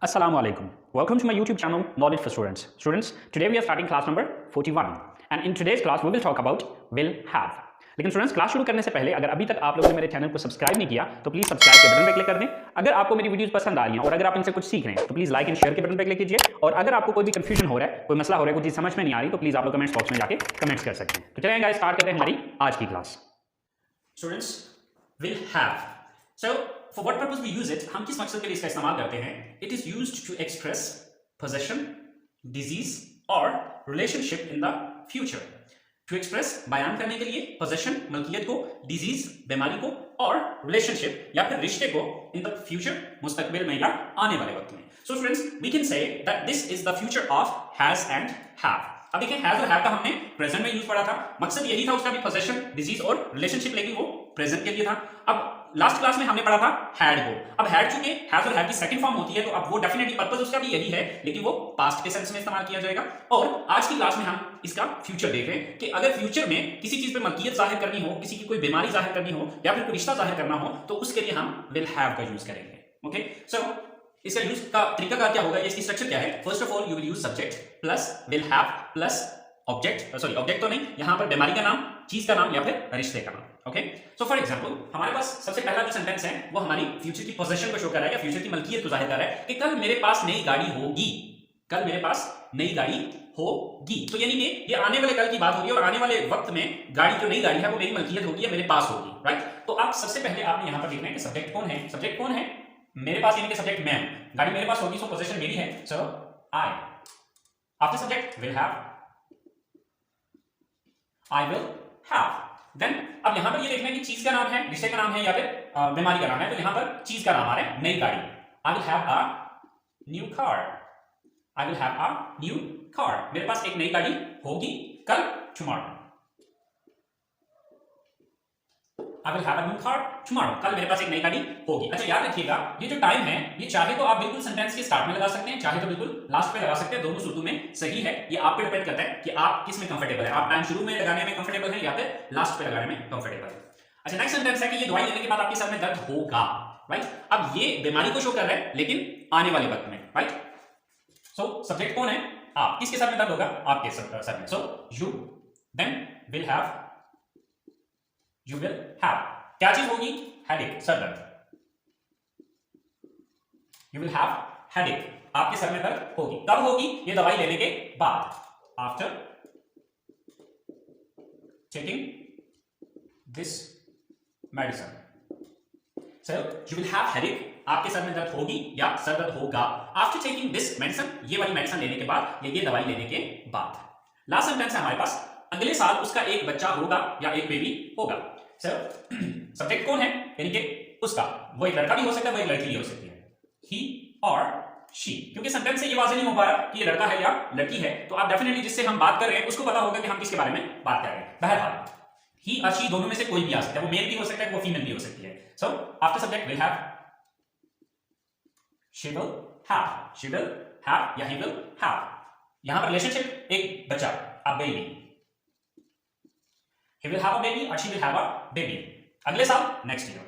Assalamualaikum. Welcome to my YouTube channel, Knowledge for Students. Students, today we are starting class number 41. And in today's class, we will talk about will have. लेकिन students class शुरू करने से पहले अगर अभी तक आप लोगों ने मेरे चैनल को सब्सक्राइब नहीं किया तो प्लीज सब्सक्राइब के बटन पे क्लिक कर दें। अगर आपको मेरी वीडियोस पसंद आ रही हैं और अगर आप इनसे कुछ सीख रहे हैं तो प्लीज लाइक एंड शेयर के बटन पे क्लिक कीजिए। और अगर आपको कोई भी कंफ्यूजन हो रहा है, कोई मसला हो रहा है, कोई चीज समझ में नहीं आ रही तो प्लीज आप लोग कमेंट्स बॉक्स में जाके कमेंट्स कर सकते हैं। तो चलिए गाइस स्टार्ट करते हैं हमारी आज की class. Students, will have, so for what purpose we use it, हम किस मकसद के लिए इसका इस्तेमाल करते हैं? It is used to express possession, disease और relationship in the future. To express, बयान करने के लिए, पोजेशन मलकियत को, डिजीज बीमारी को और रिलेशनशिप या फिर रिश्ते को इन द फ्यूचर मुस्तकबिल में या आने वाले वक्त में। So students, we can say that this is the future of has and have. अब देखिए हैज और हैव का हमने प्रेजेंट में यूज पढ़ा था, मकसद यही था उसका भी पोजेशन, डिजीज और रिलेशनशिप, लेकिन वो प्रेजेंट के लिए था। अब लास्ट क्लास में हमने पढ़ा था हैड को। अब हैड चूंकि हैज और हैव की सेकंड फॉर्म होती है तो अब वो डेफिनेटली पर्पस उसका भी यही है, लेकिन वो पास्ट के सेंस में इस्तेमाल किया जाएगा। और आज की क्लास में हम इसका फ्यूचर देख रहे हैं कि अगर फ्यूचर में किसी चीज पे मलकियत जाहिर करनी हो, किसी की कोई बीमारी जाहिर करनी हो या फिर कोई रिश्ता जाहिर करना हो तो उसके लिए हम विल हैव का यूज करेंगे। ओके, सो इसका यूज का तरीका क्या होगा, इसकी स्ट्रक्चर क्या है? First of all you will use subject plus will have plus object, sorry object तो नहीं, यहां पर बीमारी का नाम, चीज का नाम या फिर रिश्ते का नाम। ओके, सो फॉर एग्जांपल हमारे पास सबसे पहला जो सेंटेंस है वो हमारी फ्यूचर की पोजीशन को शो कर रहा है या फ्यूचर की मलकियत को जाहिर कर रहा है कि कल मेरे पास नई गाड़ी होगी, कल मेरे पास नई गाड़ी होगी। तो यानी कि ये आने वाले कल की बात होगी और आने वाले वक्त में गाड़ी, जो नई गाड़ी है वो मेरी मलकियत होगी या मेरे पास होगी, राइट? तो आप सबसे पहले आपने यहां पर देखना है कि सब्जेक्ट कौन है। सब्जेक्ट कौन है? मेरे पास, यानी कि सब्जेक्ट मैं हूं, गाड़ी मेरे पास होगी, सो पोजीशन मेरी है, so I. After subject will have, I will have. Then अब यहां पर ये देखना है कि चीज का नाम है, रिश्ते का नाम है या फिर बीमारी का नाम है, तो यहां पर चीज का नाम आ रहा है नई गाड़ी। I will have a new car. I will have a new car. मेरे पास एक नई गाड़ी होगी कल, tomorrow. I will have a new car tomorrow. कल मेरे पास एक नई गाड़ी होगी। अच्छा याद रखिएगा, ये जो टाइम है ये चाहे तो आप बिल्कुल सेंटेंस के स्टार्ट में लगा सकते हैं, चाहे तो बिल्कुल लास्ट पे लगा सकते हैं, दोनों सूरतों में सही है। ये आप पे डिपेंड करता है कि आप किस में कंफर्टेबल है, आप टाइम शुरू में लगाने में कंफर्टेबल है या फिर लास्ट पे लगाने में कंफर्टेबल है। अच्छा, नेक्स्ट सेंटेंस है कि ये दवाई लेने के बाद आपके सर में दर्द होगा, राइट? अब ये बीमारी को शो कर रहा है लेकिन आने वाले वक्त में, राइट? सो सब्जेक्ट कौन है? आप। किसके सर में दर्द होगा? आपके सर में, so you. Then will have, you will have, क्या चीज होगी? हेडेक, सर दर्द। यू विल हैव हेडेक, आपके सर में दर्द होगी। कब होगी? ये दवाई लेने के बाद, after taking this medicine. So you will have headache, आपके सर में दर्द होगी या सर दर्द होगा आफ्टर टेकिंग दिस मेडिसिन, ये वाली मेडिसिन लेने के बाद या ये दवाई लेने के बाद। लास्ट सेंटेंस है हमारे पास, अगले साल उसका एक बच्चा होगा या एक बेबी होगा। सब्जेक्ट कौन है? यानी कि उसका, वो एक लड़का भी हो सकता है, वो एक लड़की भी हो सकती है, ही और शी। क्योंकि सेंटेंस से ये वाज़ेह नहीं हो पा रहा कि ये लड़का है या लड़की है, तो आप डेफिनेटली जिससे हम बात कर रहे हैं उसको पता होगा कि हम किसके बारे में बात कर रहे हैं। बहरहाल ही और शी दोनों में से कोई भी आ सकता है, वो मेल भी हो सकता है, वो फीमेल भी हो सकती है। So after subject will have, she will have, she will have या ही विल हैव। यहां पर रिलेशनशिप, एक बच्चा, a baby, he will have a baby or she will have a baby, अगले साल, next year.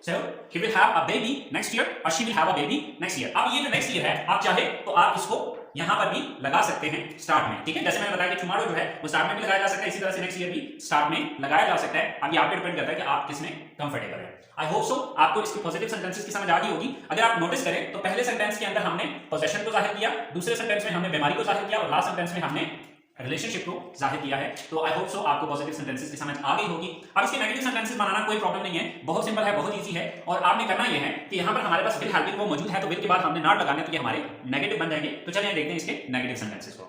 So he will have a baby next year or she will have a baby next year. अब ये जो next year है, आप चाहे तो आप इसको यहां पर भी लगा सकते हैं स्टार्ट में, ठीक है? जैसे मैंने बताया कि tomorrow जो है वो स्टार्ट में भी लगाया जा सकता है, इसी तरह से next year भी स्टार्ट में लगाया जा सकता है। अब ये आप पे डिपेंड करता है कि आप किसमें कंफर्टेबल है। आई होप सो आपको इसकी पॉजिटिव सेंटेंसेस की समझ आ गई होगी। अगर आप नोटिस करें तो पहले सेंटेंस के अंदर हमने पोजेशन को जाहिर किया, दूसरे सेंटेंस में हमने बीमारी को जाहिर किया और लास्ट सेंटेंस में हमने रिलेशनशिप को जाहिर किया है। तो आई होप सो आपको पॉजिटिव सेंटेंसेस की समझ आ गई होगी। अब इसके नेगेटिव सेंटेंसेस बनाना कोई प्रॉब्लम नहीं है, बहुत सिंपल है, बहुत इजी है। और आपने करना यह है कि यहां पर हमारे पास विल हेल्पिंग वो मौजूद है, तो विल के बाद हमने नॉट लगाना, तो ये हमारे नेगेटिव बन जाएंगे। तो चलिए देखते हैं इसके नेगेटिव सेंटेंसेस को।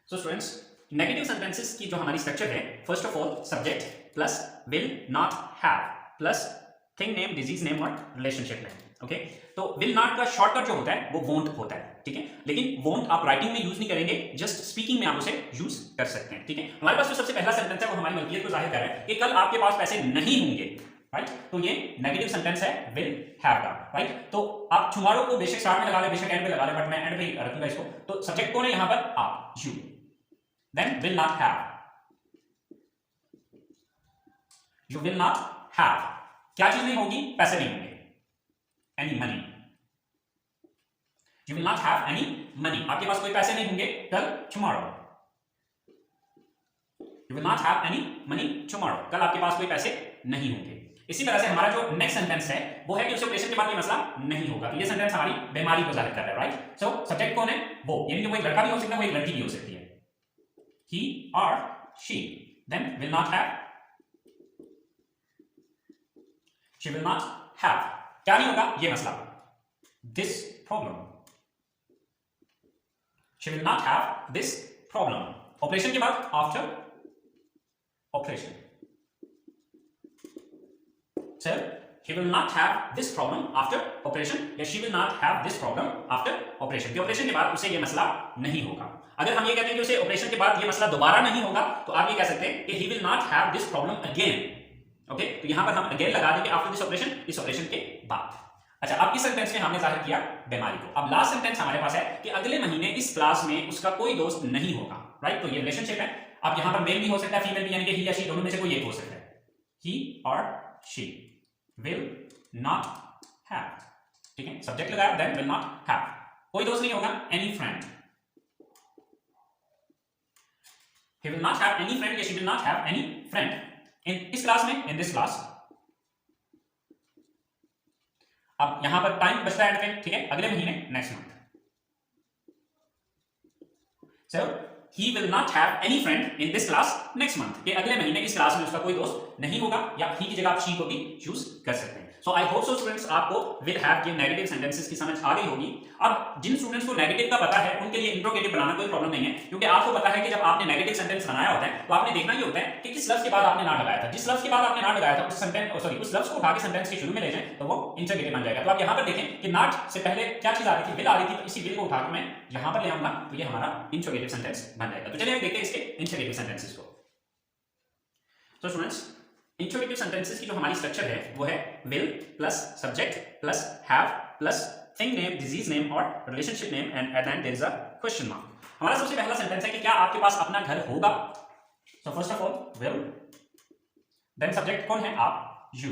सो स्टूडेंट्स, नेगेटिव सेंटेंसेस की जो हमारी स्ट्रक्चर है, first of all subject plus will not have plus thing name, disease name और रिलेशनशिप नेम। ओके, तो विल नॉट का शॉर्टकट जो होता है वो वोंट होता है, ठीक है? लेकिन वोंट आप राइटिंग में यूज नहीं करेंगे, जस्ट स्पीकिंग में आप उसे यूज कर सकते हैं, ठीक है? हमारे पास जो सबसे पहला सेंटेंस है वो हमारी मलकियत को जाहिर कर रहा है कि कल आपके पास पैसे नहीं होंगे, राइट? तो ये नेगेटिव सेंटेंस है विल हैव का, राइट? तो आप टुमारो को बेशक स्टार्ट में लगा ले, बेशक एंड पे लगा ले, बट मैं एंड पे रखूंगा इसको। तो सब्जेक्ट कौन है यहां पर? आप, you. Then will not have, you will not have, क्या चीज नहीं होगी? पैसे नहीं होंगे। any money. You will not have any money. आपके पास कोई पैसे नहीं होंगे कल, tomorrow. You will not have any money tomorrow. कल आपके पास कोई पैसे नहीं होंगे. इसी तरह से हमारा जो नेक्स्ट सेंटेंस है वो है कि उस ऑपरेशन के बाद ये मसला नहीं होगा. तो ये सेंटेंस हमारी बीमारी को जाहिर कर रहा है, राइट? सो सब्जेक्ट कौन है? वो, यानी कि वो एक लड़का भी हो सकता है, वो एक लड़की भी हो सकती है. He or she. Then will not have. She will not have. क्या नहीं होगा? ये मसला. This problem. She will not have this problem. Operation के बाद after operation. So he will not have this problem after operation, या she will not have this problem after operation. कि operation के बाद उसे ये मसला नहीं होगा. अगर हम ये कहते हैं कि उसे ऑपरेशन के बाद ये मसला दोबारा नहीं होगा, तो आप ये कह सकते हैं कि he will not have this problem again. Okay, तो यहां पर हम again लगा देंगे after this operation, इस ऑपरेशन के बाद. अच्छा, अब इस सेंटेंस में हमने जाहिर किया बीमारी को. अब लास्ट सेंटेंस हमारे पास है कि अगले महीने इस क्लास में उसका कोई दोस्त नहीं होगा, राइट? तो ये रिलेशनशिप है. अब यहां पर मेल भी हो सकता है, फीमेल भी, यानी कि ही या शी दोनों में से कोई एक हो सकता है. ही और शी will not have. ठीक है, सब्जेक्ट लगाया, then will not have. कोई दोस्त नहीं होगा, any friend. He will not have any friend, या she will not have any friend in इस क्लास में, in this class. अब यहां पर टाइम बचता है एंड पे, ठीक है, अगले महीने, next month. So he will not have any friend in this class next month. कि अगले महीने इस क्लास में उसका कोई दोस्त नहीं होगा, या he की जगह आप she को भी चूज कर सकते हैं. So I hope so students आपको will have के नेगेटिव सेंटेंसेस की समझ आ गई होगी. अब जिन स्टूडेंट्स को नेगेटिव का पता है उनके लिए इंट्रोगेटिव बनाना कोई प्रॉब्लम नहीं है, क्योंकि आपको पता है कि जब आपने नेगेटिव सेंटेंस बनाया होता है तो आपने देखना ये होता है कि किस लफ्ज के बाद आपने नॉट लगाया था. जिस लफ्ज के बाद आपने नॉट लगाया था उस सेंटेंस सॉरी उस लफ्ज को उठा के सेंटेंस के शुरू में ले जाएं तो वो इंट्रोगेटिव बन जाएगा. तो आप यहां पर देखें कि नॉट से पहले क्या चीज आ रही थी? विल आ रही थी. तो इसी विल को उठा के मैं यहां पर ले आऊंगा तो ये हमारा इंट्रोगेटिव सेंटेंस बन जाएगा. तो चलिए देखते हैं इसके इंट्रोगेटिव सेंटेंसेस को. तो स्टूडेंट्स, इंट्रोगेटिव सेंटेंसेस की जो हमारी स्ट्रक्चर है वो है will plus subject plus have plus thing name, disease name और relationship name, and at the end there is a question mark. हमारा सबसे पहला सेंटेंस है कि क्या आपके पास अपना घर होगा. So first of all will, then subject कौन है? आप, you.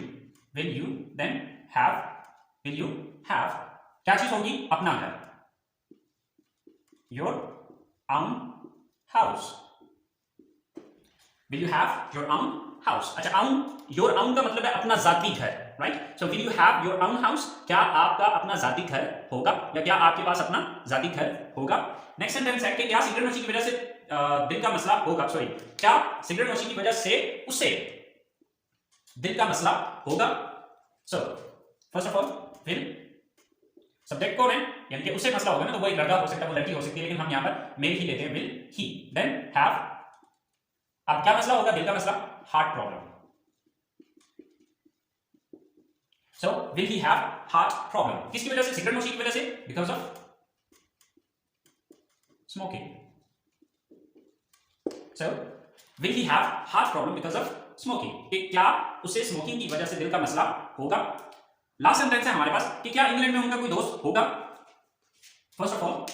Will you, then have, will you have. क्या चीज होगी? अपना घर. Your own house. Will you have your own house? अच्छा, own, your own का मतलब है अपना जाती घर, right? So will you have your own house? क्या आपका अपना जाती घर होगा, या क्या आपके पास अपना जाती घर होगा? नेक्स्ट सेंटेंस है कि क्या सिगरेट नोशी की वजह से दिल का मसला होगा. सॉरी, क्या सिगरेट नोशी की वजह से उसे दिल का मसला होगा. So first of all will, subject कौन है? यानी कि उसे मसला होगा ना, तो वो एक लड़का हो सकता है, वो लड़की हो सकती है, लेकिन हम यहां पर मेल ही लेते हैं, विल ही. देन हैव, अब क्या मसला होगा? दिल का मसला, heart problem. So will he have heart problem. किसकी वजह से? सिगरेट नोशी की वजह से, because of smoking. So will he have heart problem because of smoking. क्या उसे स्मोकिंग की वजह से दिल का मसला होगा. लास्ट सेंटेंस है हमारे पास कि क्या इंग्लैंड में उनका कोई दोस्त होगा. First of all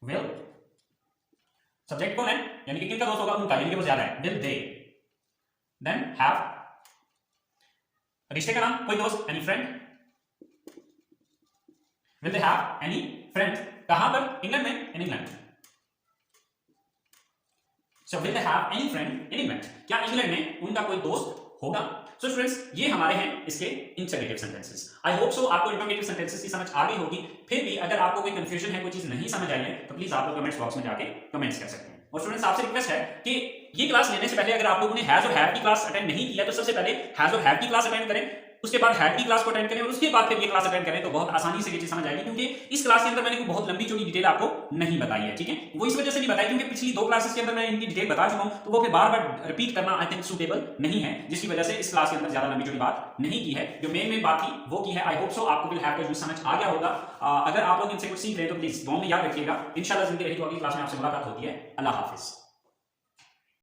will, subject कौन है? यानी कि किनका दोस्त होगा? उनका, यानी कि वो ज्यादा है, विल दे. देन हैव, रिश्ते का नाम, कोई दोस्त, any friend. Will they have any friend. कहां पर? इंग्लैंड में, in England. So will they have any friend in England. क्या इंग्लैंड में उनका कोई दोस्त होगा. सो स्टूडेंट्स, ये हमारे हैं इसके interrogative sentences. I hope so आपको इंट्रोगेटिव सेंटेंसेस की समझ आ गई होगी. फिर भी अगर आपको कोई कंफ्यूजन है, कोई चीज नहीं समझ आई है, तो प्लीज आप लोग कमेंट्स बॉक्स में जाके कमेंट्स कर सकते हैं. और स्टूडेंट्स, आपसे रिक्वेस्ट है कि ये क्लास लेने से पहले अगर आप लोगों ने हैज और हैव की क्लास अटेंड नहीं किया तो सबसे पहले हैज और हैव की क्लास अटेंड करें, उसके बाद हैड की क्लास को अटेंड करें, और उसके बाद फिर ये क्लास अटेंड करें, तो बहुत आसानी से ये चीज समझ आएगी. क्योंकि इस क्लास के अंदर मैंने कोई बहुत लंबी चौड़ी डिटेल आपको नहीं बताई है, ठीक है. वो इस वजह से नहीं बताई क्योंकि पिछली 2 क्लासेस के अंदर मैं इनकी डिटेल बता चुका हूं, तो वो फिर बार बार रिपीट करना आई थिंक सुटेबल नहीं है, जिसकी वजह से इस क्लास के अंदर ज्यादा लंबी चौड़ी बात नहीं की है. जो मेन बात थी वो की है. आई होप सो आपको विल हैव का यूज समझ आ गया होगा. अगर आप लोग इनसे कुछ सीख रहे हैं तो प्लीज दुआ में याद रखिएगा. इंशाल्लाह जिंदगी रही तो अगली क्लास में आपसे मुलाकात होती है. अल्लाह हाफिज.